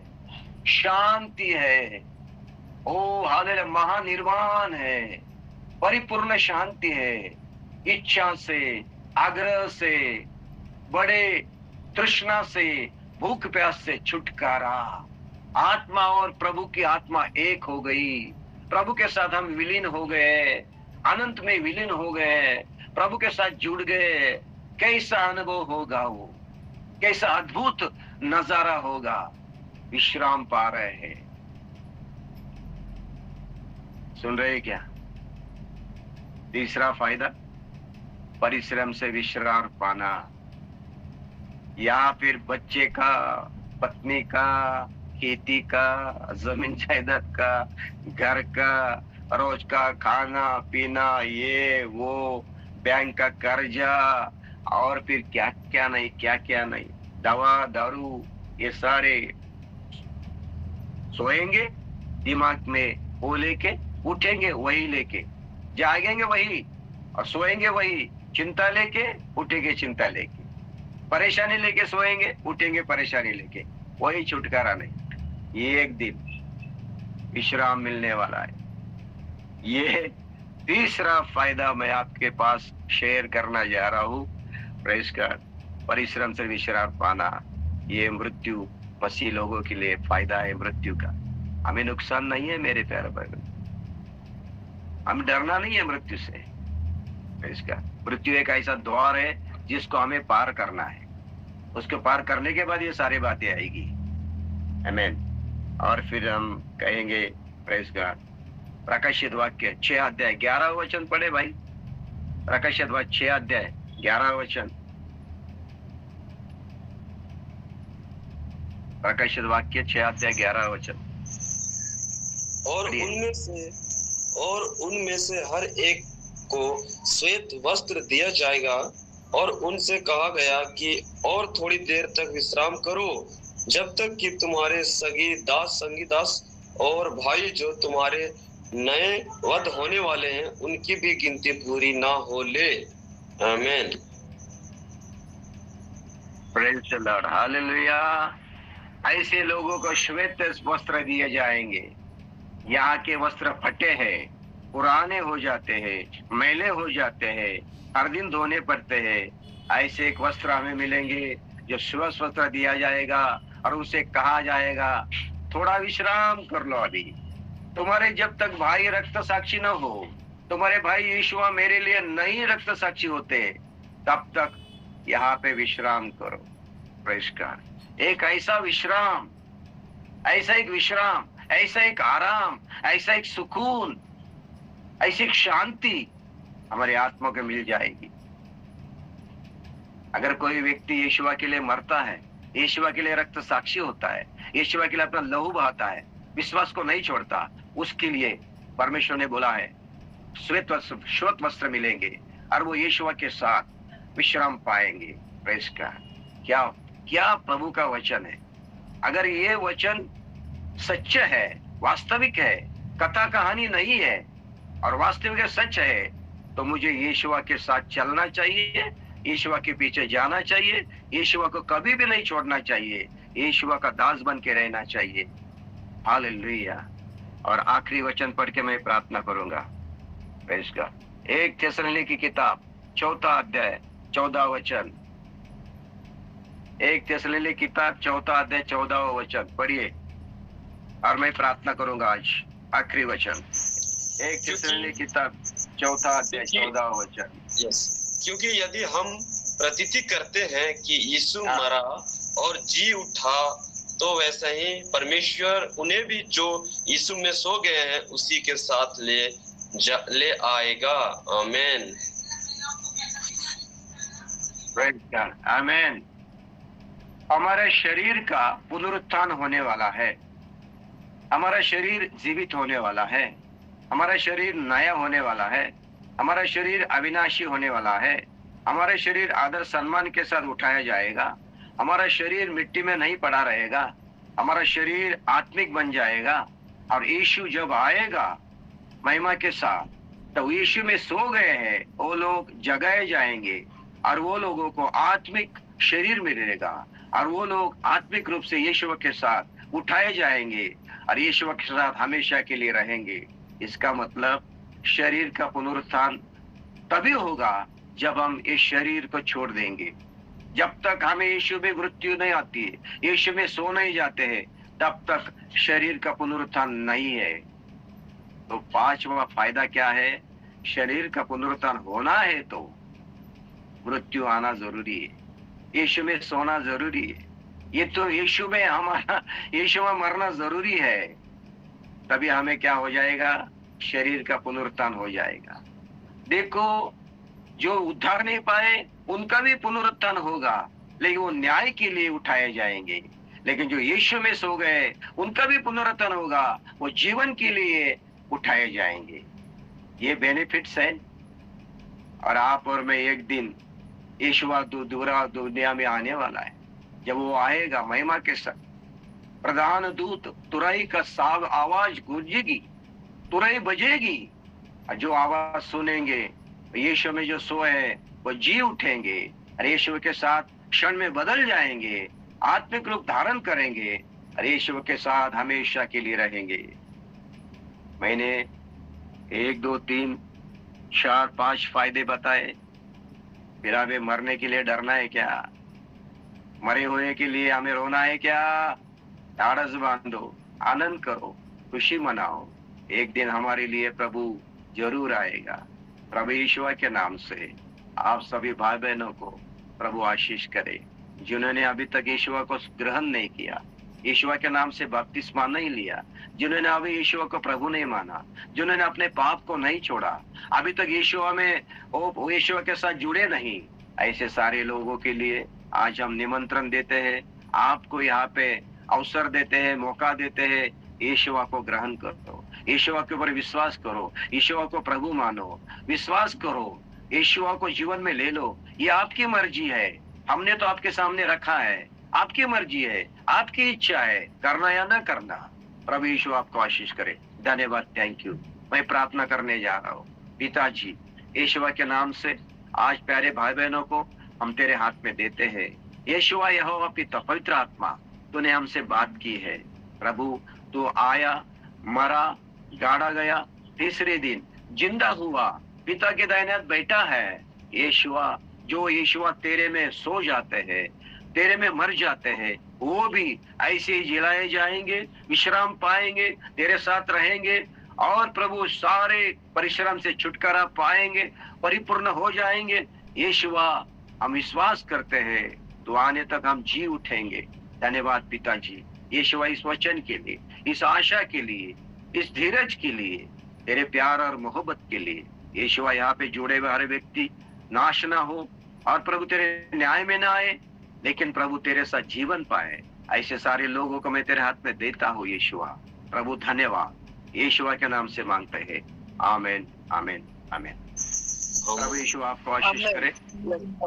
शांति है। ओ हालेलुया, महानिर्वाण है, परिपूर्ण शांति है। इच्छा से, आग्रह से, बड़े तृष्णा से, भूख प्यास से छुटकारा। आत्मा और प्रभु की आत्मा एक हो गई, प्रभु के साथ हम विलीन हो गए, अनंत में विलीन हो गए, प्रभु के साथ जुड़ गए। कैसा अनुभव होगा वो, कैसा अद्भुत नजारा होगा। विश्राम पा रहे हैं। सुन रहे क्या? तीसरा फायदा, परिश्रम से विश्राम पाना। या फिर बच्चे का, पत्नी का, खेती का, जमीन जायदाद का, घर का, रोज का खाना पीना, ये वो, बैंक का कर्जा, और फिर क्या क्या नहीं, क्या क्या नहीं, दवा दारू, ये सारे। सोएंगे दिमाग में वो लेके, उठेंगे वही लेके, जागेंगे वही और सोएंगे वही, चिंता लेके उठेंगे चिंता लेके, परेशानी लेके सोएंगे, उठेंगे परेशानी लेके, वही छुटकारा नहीं। ये एक दिन विश्राम मिलने वाला है। ये तीसरा फायदा मैं आपके पास शेयर करना जा रहा हूँ। Praise God. परिश्रम से विश्राम पाना, ये मृत्यु मसीह लोगों के लिए फायदा है। मृत्यु का हमें नुकसान नहीं है मेरे प्यारे भाई, हम डरना नहीं है मृत्यु से। Praise God. मृत्यु एक ऐसा द्वार है जिसको हमें पार करना है, उसको पार करने के बाद ये सारी बातें आएगी। आमीन। और फिर हम कहेंगे प्रेज़ गॉड, प्रकाशित वाक्य 6 अध्याय 11 वचन पढ़े भाई। प्रकाशित वाक्य 6 अध्याय 11 वचन। प्रकाशित वाक्य 6 अध्याय 11 वचन। और उनमें से हर एक को श्वेत वस्त्र दिया जाएगा, और उनसे कहा गया कि और थोड़ी देर तक विश्राम करो, जब तक कि तुम्हारे सगी दास, संगी दास और भाई जो तुम्हारे नए वध होने वाले हैं, उनकी भी गिनती पूरी ना हो ले। आमीन। Praise the Lord. हालेलुया। ऐसे लोगों को श्वेत वस्त्र दिए जाएंगे। यहाँ के वस्त्र फटे हैं, पुराने हो जाते हैं, मैले हो जाते हैं, हर दिन धोने पड़ते हैं। ऐसे एक वस्त्र हमें मिलेंगे जो श्वेत वस्त्र दिया जाएगा, और उसे कहा जाएगा थोड़ा विश्राम कर लो। अभी तुम्हारे जब तक भाई रक्त साक्षी न हो, तुम्हारे भाई यीशुआ मेरे लिए नहीं रक्त साक्षी होते, तब तक यहाँ पे विश्राम करो। Praise God. एक ऐसा विश्राम, ऐसा एक विश्राम, ऐसा एक आराम, ऐसा एक सुकून, ऐसी एक शांति हमारी आत्मा को मिल जाएगी। अगर कोई व्यक्ति यीशुआ के लिए मरता है, यीशुआ के लिए रक्त साक्षी होता है, यीशुआ के लिए अपना लहू बहाता है, विश्वास को नहीं छोड़ता, उसके लिए परमेश्वर ने बोला है श्वेत वस्त्र मिलेंगे और वो यीशुआ के साथ विश्राम पाएंगे। Praise God. क्या क्या प्रभु का वचन है। अगर ये वचन सच्चा है, वास्तविक है, कथा कहानी नहीं है और वास्तविक सच है, तो मुझे यीशुआ के साथ चलना चाहिए, यीशुआ के पीछे जाना चाहिए, यीशुआ को कभी भी नहीं छोड़ना चाहिए, यीशुआ का दास बन के रहना चाहिए। हालेलुया। और आखिरी वचन पढ़ के मैं प्रार्थना करूंगा। Praise God. 1 थिस्सलुनीके की किताब 4 अध्याय 14 वचन। 1 थिस्सलुनीके की किताब 4 अध्याय 14 वचन पढ़िए और मैं प्रार्थना करूंगा आज। आखिरी वचन 1 थिस्सलुनीके की किताब 4 अध्याय 14 वचन। यस, क्योंकि यदि हम प्रतीति करते हैं कि यीशु मरा और जी उठा, तो वैसे ही परमेश्वर उन्हें भी जो यीशु में सो गए हैं उसी के साथ ले आएगा। आमीन। Praise God. आमीन। हमारे शरीर का पुनरुत्थान होने वाला है, हमारा शरीर जीवित होने वाला है, हमारा शरीर नया होने वाला है, हमारा शरीर अविनाशी होने वाला है, हमारा शरीर आदर सम्मान के साथ उठाया जाएगा, हमारा शरीर मिट्टी में नहीं पड़ा रहेगा, हमारा शरीर आत्मिक बन जाएगा। और यीशु जब आएगा महिमा के साथ, तो यीशु में सो गए हैं वो लोग जगाए जाएंगे और वो लोगों को आत्मिक शरीर मिलेगा और वो लोग आत्मिक रूप से यीशु के साथ उठाए जाएंगे और यीशु के साथ हमेशा के लिए रहेंगे। इसका मतलब शरीर का पुनरुत्थान तभी होगा जब हम इस शरीर को छोड़ देंगे। जब तक हमें यीशु में मृत्यु नहीं आती है, यीशु में सो नहीं जाते हैं, तब तक शरीर का पुनरुत्थान नहीं है। तो 5वां फायदा क्या है? शरीर का पुनरुत्थान होना है तो मृत्यु आना जरूरी है, यीशु में सोना जरूरी है। ये तो यीशु में मरना जरूरी है, तभी हमें क्या हो जाएगा? शरीर का पुनरुत्थान हो जाएगा। देखो, जो उद्धार नहीं पाए उनका भी पुनरुत्थान होगा, लेकिन वो न्याय के लिए उठाए जाएंगे। लेकिन जो यीशु में सो गए उनका भी पुनरुत्थान होगा, वो जीवन के लिए उठाए जाएंगे। ये बेनिफिट्स हैं। और आप और मैं एक दिन यीशुआ दुनिया में आने वाला है। जब वो आएगा महिमा के साथ, प्रधान दूत तुरई का साव आवाज गूंजेगी, तुरई बजेगी, और जो आवाज सुनेंगे यीशु में जो सोए हैं वो जी उठेंगे और यीशु के साथ क्षण में बदल जाएंगे, आत्मिक रूप धारण करेंगे और यीशु के साथ हमेशा के लिए रहेंगे। मैंने 1, 2, 3, 4, 5 फायदे बताए। फिर हमें मरने के लिए डरना है क्या? मरे हुए के लिए हमें रोना है क्या? ढाढ़स बांधो, आनंद करो, खुशी मनाओ। एक दिन हमारे लिए प्रभु जरूर आएगा। प्रभु यीशु के नाम से आप सभी भाई बहनों को प्रभु आशीष करे। जिन्होंने अभी तक यीशु को ग्रहण नहीं किया, यीशु के नाम से बपतिस्मा नहीं लिया, जिन्होंने अभी यीशु को प्रभु नहीं माना, जिन्होंने अपने पाप को नहीं छोड़ा, अभी तक यीशु में यीशु के साथ जुड़े नहीं, ऐसे सारे लोगों के लिए आज हम निमंत्रण देते हैं। आपको यहाँ पे अवसर देते हैं, मौका देते हैं। यीशु को ग्रहण करो, यीशु के ऊपर विश्वास करो, यीशु को प्रभु मानो, विश्वास करो, यीशु को जीवन में ले लो। ये आपकी मर्जी है, हमने तो आपके सामने रखा है, आपकी मर्जी है, आपकी इच्छा है, करना या ना करना। प्रभु यीशु आपको आशीष करे। धन्यवाद, थैंक यू। मैं प्रार्थना करने जा रहा हूँ। पिताजी, यीशु के नाम से आज प्यारे भाई बहनों को हम तेरे हाथ में देते हैं। यीशु यहोवा पिता पवित्र आत्मा, तूने हमसे बात की है प्रभु। तू आया, मरा, गाड़ा गया, तीसरे दिन जिंदा हुआ, पिता के दाहिने हाथ बैठा है। यीशुआ, जो यीशुआ तेरे में सो जाते हैं, तेरे में मर जाते हैं, वो भी ऐसे ही जिलाए जाएंगे, विश्राम पाएंगे, तेरे साथ रहेंगे और प्रभु सारे परिश्रम से छुटकारा पाएंगे, परिपूर्ण हो जाएंगे। यीशुआ, हम विश्वास करते हैं तो आने तक हम जी उठेंगे। धन्यवाद पिताजी, यीशुआ इस वचन के लिए, इस आशा के लिए, इस धीरज के लिए, तेरे प्यार और मोहब्बत के लिए। यीशुआ, यहाँ पे जुड़े हुए हर व्यक्ति नाश ना हो और प्रभु तेरे न्याय में ना आए, लेकिन प्रभु तेरे साथ जीवन पाए। ऐसे सारे लोगों को मैं तेरे हाथ में देता हूँ यीशुआ। प्रभु धन्यवाद, यीशुआ के नाम से मांगते हैं। आमीन, आमीन, आमीन। प्रभु यीशु आपको आशीष करे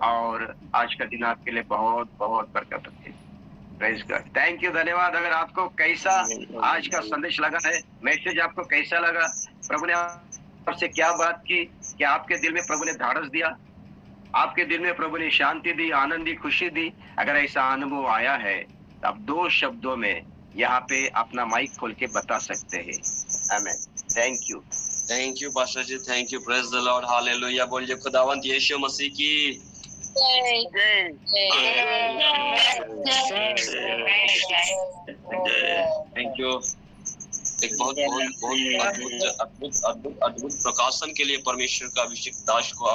और आज का दिन आपके लिए बहुत बहुत बरकत रखे। प्रेज गॉड, थैंक यू, धन्यवाद। अगर आपको कैसा आज का संदेश लगा है, मैसेज आपको कैसा लगा, प्रभु ने आपसे क्या बात की, क्या आपके दिल में प्रभु ने धाड़स दिया, आपके दिल में प्रभु ने शांति दी, आनंद दी, खुशी दी, अगर ऐसा अनुभव आया है तो आप 2 शब्दों में यहाँ पे अपना माइक खोल के बता सकते हैं। आमीन। Thank you pastor ji, thank you. Praise the Lord, hallelujah. बोलिए खुदावंत यीशु मसीह की थैंक यू। एक बहुत अद्भुत प्रकाशन के लिए परमेश्वर का अभिषेक दास को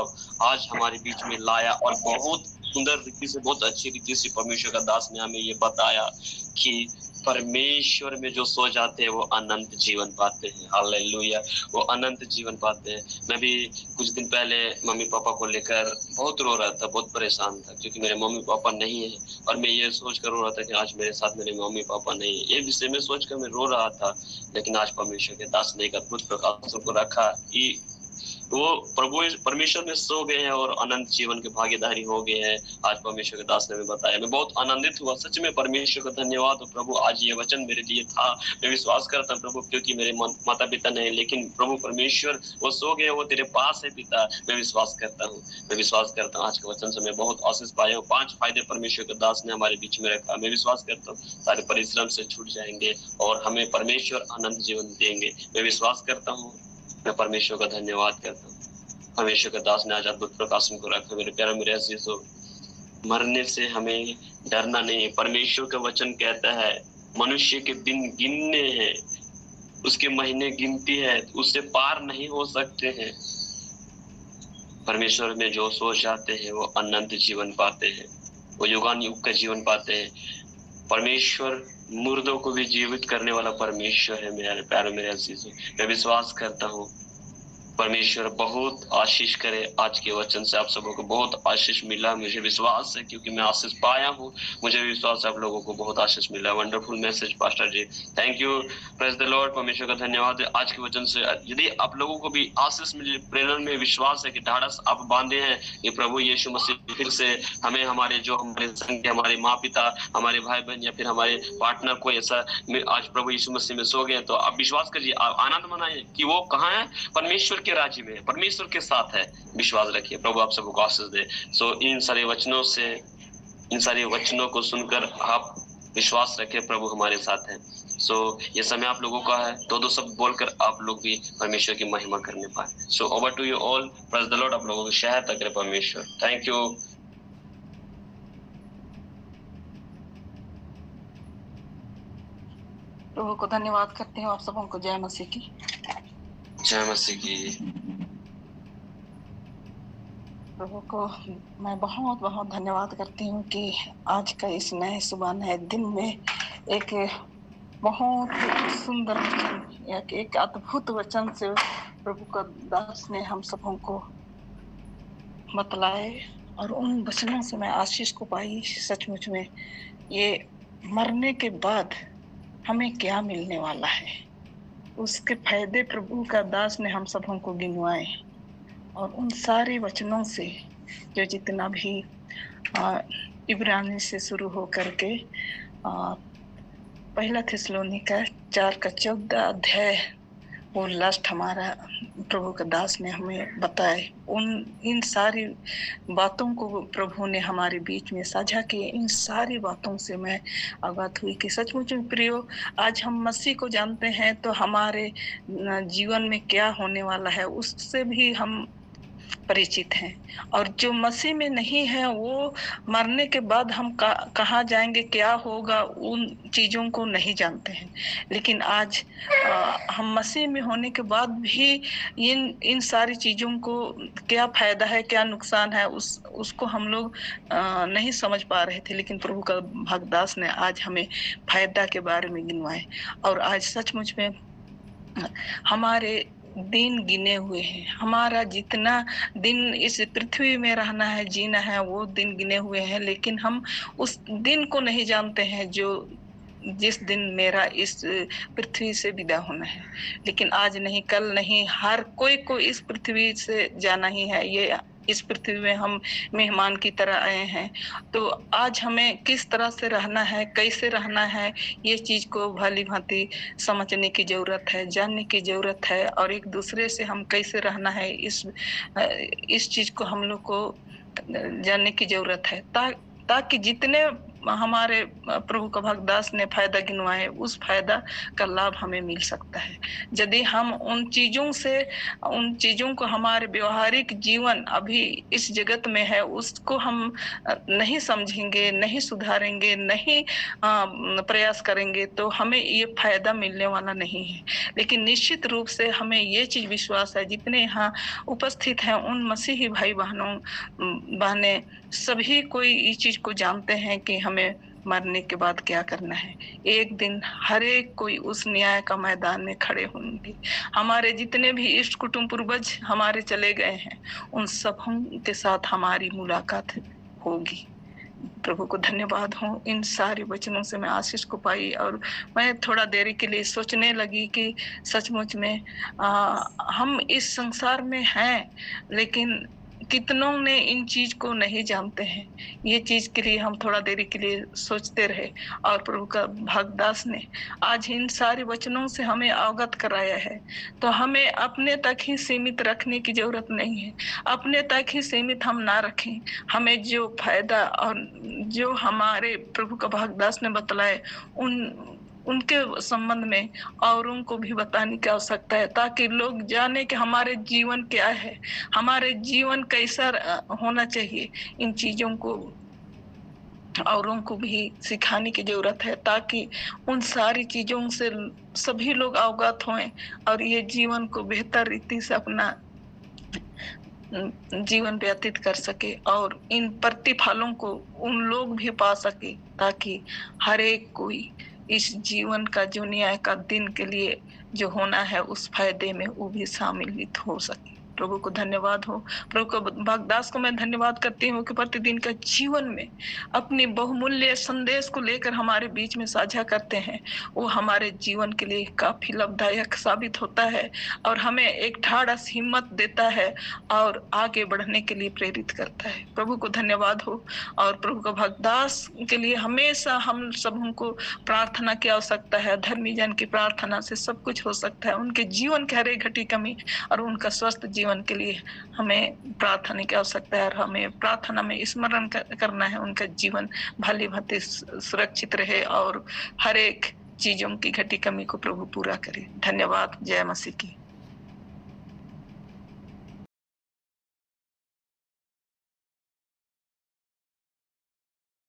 आज हमारे बीच में लाया और बहुत सुंदर रीति से, बहुत अच्छी रीति से परमेश्वर का दास ने हमें ये बताया कि परमेश्वर में जो सो जाते हैं वो अनंत जीवन पाते हैं। हालेलुया, वो अनंत जीवन पाते हैं। मैं भी कुछ दिन पहले मम्मी पापा को लेकर बहुत रो रहा था, बहुत परेशान था, क्योंकि मेरे मम्मी पापा नहीं है और मैं ये सोच कर रो रहा था कि आज मेरे साथ मेरे मम्मी पापा नहीं है। ये विषय में सोच कर मैं रो रहा था, लेकिन आज परमेश्वर के दास ने एक अद्भुत प्रकाश को रखा कि वो प्रभु परमेश्वर में सो गए हैं और अनंत जीवन के भागीदारी हो गए हैं। आज परमेश्वर के दास ने हमें बताया, मैं बहुत आनंदित हुआ। सच में परमेश्वर का धन्यवाद हो प्रभु, आज ये वचन मेरे लिए था। मैं विश्वास करता हूँ प्रभु, क्योंकि मेरे माता पिता नहीं, लेकिन प्रभु परमेश्वर वो सो गए, वो तेरे पास है पिता। मैं विश्वास करता हूँ आज के वचन से मैं बहुत आशीष पाया हूँ। 5 फायदे परमेश्वर के दास ने हमारे बीच में रखा। मैं विश्वास करता हूँ सारे परिश्रम से छूट जाएंगे और हमें परमेश्वर अनंत जीवन देंगे। मैं विश्वास करता हूँ, मैं परमेश्वर का धन्यवाद करता हूँ। परमेश्वर का दास ने आज अद्भुत प्रकाशन को रखा। मेरे प्यारे मेरे अजीजों, मरने से हमें डरना नहीं है। परमेश्वर का वचन कहता है मनुष्य के दिन गिनने हैं, उसके महीने गिनती है, उससे पार नहीं हो सकते हैं। परमेश्वर में जो सो जाते हैं वो अनंत जीवन पाते हैं, वो युगान युग का जीवन पाते हैं। परमेश्वर मुर्दों को भी जीवित करने वाला परमेश्वर है। मेरे प्यारे मेरे अजीजों, मैं विश्वास करता हूँ परमेश्वर बहुत आशीष करे। आज के वचन से आप सबों को बहुत आशीष मिला, मुझे विश्वास है, क्योंकि मैं आशीष पाया हूँ। मुझे विश्वास है आप लोगों को बहुत आशीष मिला। Wonderful message pastor ji, thank you. Praise the Lord, परमेश्वर का धन्यवाद है आज के वचन से। यदि आप लोगों को भी आशीष मिले, प्रेरणा में विश्वास है कि ढाढ़स आप बांधे हैं कि प्रभु यीशु मसीह फिर से हमें हमारे जो हमारे संग, हमारे माँ पिता, हमारे भाई बहन या फिर हमारे पार्टनर को ऐसा आज प्रभु यीशु मसीह में सो गए, तो आप विश्वास करिए, आनंद मनाइए कि वो कहाँ है, परमेश्वर के राज्य में, परमेश्वर के साथ है। विश्वास रखिए। प्रभु आप सबको आशीष दे। सो इन सारे वचनों को सुनकर आप विश्वास रखें, प्रभु हमारे साथ है। सो ये समय आप लोगों का है, 2 शब्द बोलकर आप लोग भी परमेश्वर की महिमा करने पाए। So over to you all. Praise the Lord. आप लोगों को शहर तक करे परमेश्वर। Thank you. प्रभु को धन्यवाद करते हैं। आप सबों को जय मसीह की। जय मसीह की। प्रभु को मैं बहुत बहुत धन्यवाद करती हूँ कि आज का इस नए सुबह नए दिन में एक बहुत सुंदर वचन, एक अद्भुत वचन से प्रभु का दास ने हम सबों को बतलाए और उन वचनों से मैं आशीष को पाई। सचमुच में ये मरने के बाद हमें क्या मिलने वाला है, उसके फायदे प्रभु का दास ने हम सबों को गिनवाए। और उन सारे वचनों से जो जितना भी इब्रानी से शुरू हो करके 1 थिस्सलुनीका 4:14 अध्याय वो लास्ट हमारा प्रभु का दास ने हमें बताए। इन सारी बातों को प्रभु ने हमारे बीच में साझा किए। इन सारी बातों से मैं अवगत हुई कि सचमुच में प्रियो, आज हम मसीह को जानते हैं तो हमारे जीवन में क्या होने वाला है उससे भी हम परिचित हैं, और जो मसीह में नहीं है वो मरने के बाद हम कहाँ जाएंगे, क्या होगा, उन चीज़ों को नहीं जानते हैं। लेकिन आज हम मसीह में होने के बाद भी इन सारी चीज़ों को क्या फायदा है, क्या नुकसान है, उसको हम लोग नहीं समझ पा रहे थे। लेकिन प्रभु का भक्तदास ने आज हमें फायदा के बारे में गिनवाए। और आज सचमुच में हमारे दिन गिने हुए हैं। हमारा जितना दिन इस पृथ्वी में रहना है, जीना है, वो दिन गिने हुए हैं। लेकिन हम उस दिन को नहीं जानते हैं जो जिस दिन मेरा इस पृथ्वी से विदा होना है, लेकिन आज नहीं, कल नहीं, हर कोई को इस पृथ्वी से जाना ही है। ये इस पृथ्वी में हम मेहमान की तरह आए हैं, तो आज हमें किस तरह से रहना है, कैसे रहना है, ये चीज को भली भांति समझने की जरूरत है, जानने की जरूरत है। और एक दूसरे से हम कैसे रहना है, इस चीज को हम लोग को जानने की जरूरत है, ताकि जितने हमारे प्रभु का भक्तदास ने फायदा गिनवाए, उस फायदा का लाभ हमें मिल सकता है। यदि हम उन चीजों को हमारे व्यवहारिक जीवन अभी इस जगत में है, उसको हम नहीं समझेंगे, नहीं सुधारेंगे, नहीं प्रयास करेंगे, तो हमें ये फायदा मिलने वाला नहीं है। लेकिन निश्चित रूप से हमें ये चीज विश्वास है, जितने यहाँ उपस्थित हैं उन मसीही भाई बहनें सभी कोई इस चीज को जानते हैं कि हमें मरने के बाद क्या करना है। एक दिन हर एक कोई उस न्याय का मैदान में खड़े होंगे। हमारे जितने भी इष्ट कुटुंब पूर्वज हमारे चले गए हैं, उन सब के साथ हमारी मुलाकात होगी। प्रभु को धन्यवाद हो। इन सारे वचनों से मैं आशीष को पाई, और मैं थोड़ा देरी के लिए सोचने लगी कि सचमुच में हम इस संसार में हैं, लेकिन कितनों ने इन चीज को नहीं जानते हैं। ये चीज के लिए हम थोड़ा देरी के लिए सोचते रहे, और प्रभु का भक्तदास ने आज इन सारे वचनों से हमें अवगत कराया है। तो हमें अपने तक ही सीमित रखने की जरूरत नहीं है, अपने तक ही सीमित हम ना रखें। हमें जो फायदा और जो हमारे प्रभु का भक्तदास ने बतलाए, उनके संबंध में औरों को भी बताने की आवश्यकता है, ताकि लोग जाने कि हमारे जीवन क्या है, हमारे जीवन कैसा होना चाहिए। इन चीजों को औरों को भी सिखाने की जरूरत है, ताकि उन सारी चीजों से सभी लोग अवगत हों और ये जीवन को बेहतर रीति से अपना जीवन व्यतीत कर सके, और इन प्रतिफलों को उन लोग भी पा सके, ताकि हर एक कोई इस जीवन का जो न्याय का दिन के लिए जो होना है, उस फायदे में वो भी शामिलित हो सके। प्रभु को धन्यवाद हो। प्रभु को भक्तदास को मैं धन्यवाद करती हूँ कि प्रतिदिन का जीवन में अपनी बहुमूल्य संदेश को लेकर हमारे बीच में साझा करते हैं। वो हमारे जीवन के लिए काफी लाभदायक साबित होता है, और हमें एक ढाढ़स हिम्मत देता है और आगे बढ़ने के लिए प्रेरित करता है। प्रभु को धन्यवाद हो। और प्रभु का भक्तदास के लिए हमेशा हम सबों को प्रार्थना की आवश्यकता है। धर्मी जन की प्रार्थना से सब कुछ हो सकता है। उनके जीवन के हर एक घटी कमी और उनका स्वस्थ जीवन के लिए हमें प्रार्थना की आवश्यकता है, और हमें प्रार्थना में स्मरण करना है उनका जीवन भली भांति सुरक्षित रहे और हर एक चीजों की घटी कमी को प्रभु पूरा करे। धन्यवाद। जय मसीह की।